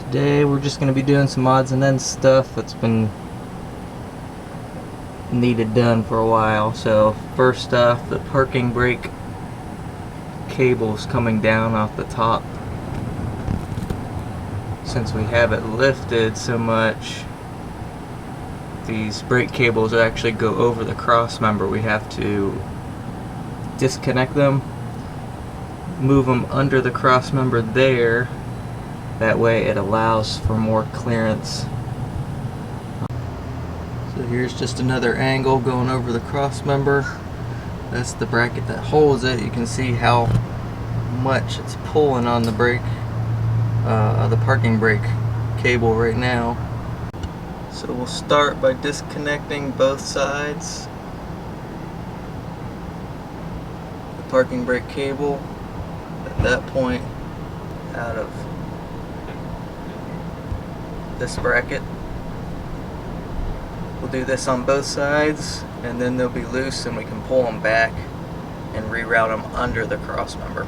Today we're just going to be doing some odds and ends stuff that's been needed done for a while. So first off, the parking brake cable's coming down off the top. Since we have it lifted so much, these brake cables actually go over the cross member. We have to disconnect them, move them under the cross member there. That way it allows for more clearance. So here's just another angle going over the cross member. That's the bracket that holds it. You can see how much it's pulling on the brake, the parking brake cable right now. So we'll start by disconnecting both sides. The parking brake cable at that point out of this bracket. We'll do this on both sides, and then they'll be loose and we can pull them back and reroute them under the cross member.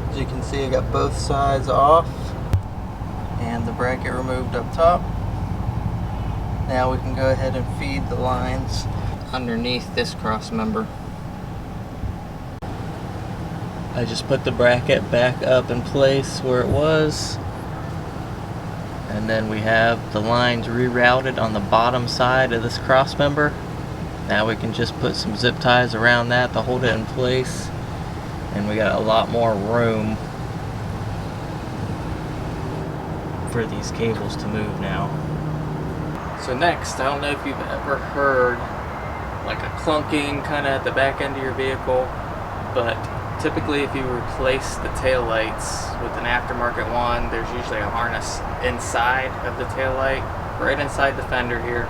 As you can see, I got both sides off and the bracket removed up top. Now we can go ahead and feed the lines underneath this cross member. I just put the bracket back up in place where it was, and then we have the lines rerouted on the bottom side of this cross member. Now we can just put some zip ties around that to hold it in place, and we got a lot more room for these cables to move now. So next, I don't know if you've ever heard like a clunking kind of at the back end of your vehicle, but typically if you replace the tail lights with an aftermarket one, there's usually a harness inside of the tail light, right inside the fender here,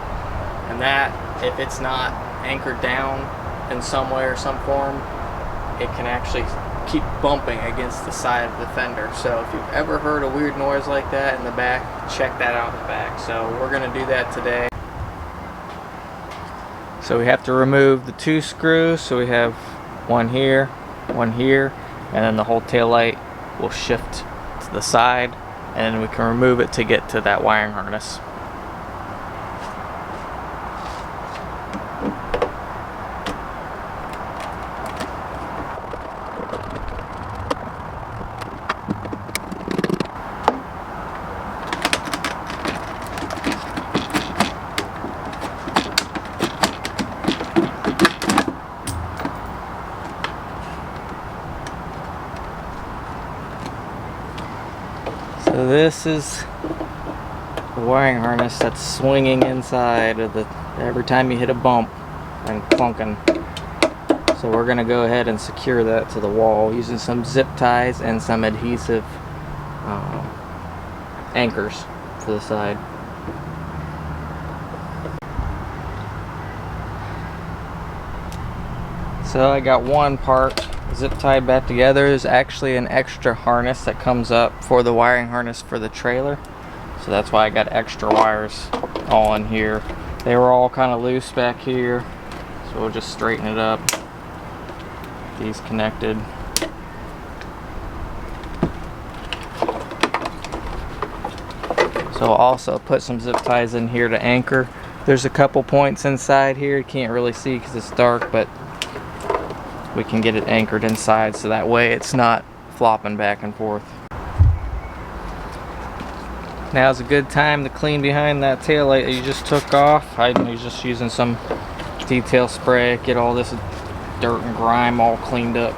and that, if it's not anchored down in some way or some form, it can actually keep bumping against the side of the fender. So if you've ever heard a weird noise like that in the back, check that out in the back. So we're going to do that today. So we have to remove the two screws. So we have one here, and then the whole tail light will shift to the side, and we can remove it to get to that wiring harness. So this is the wiring harness that's swinging inside of the, every time you hit a bump and clunking. So we're going to go ahead and secure that to the wall using some zip ties and some adhesive anchors to the side. So I got one part zip tied back together. There's actually an extra harness that comes up for the wiring harness for the trailer, so that's why I got extra wires all in here. They were all kind of loose back here, so we'll just straighten it up. These connected. So I'll also put some zip ties in here to anchor. There's a couple points inside here, you can't really see because it's dark, but we can get it anchored inside so that way it's not flopping back and forth. Now's a good time to clean behind that tail light that you just took off. I was just using some detail spray, get all this dirt and grime all cleaned up.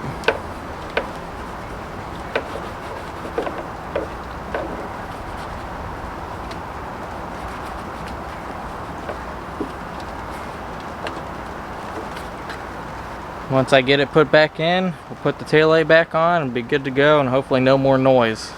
Once I get it put back in, we'll put the taillight back on and be good to go, and hopefully no more noise.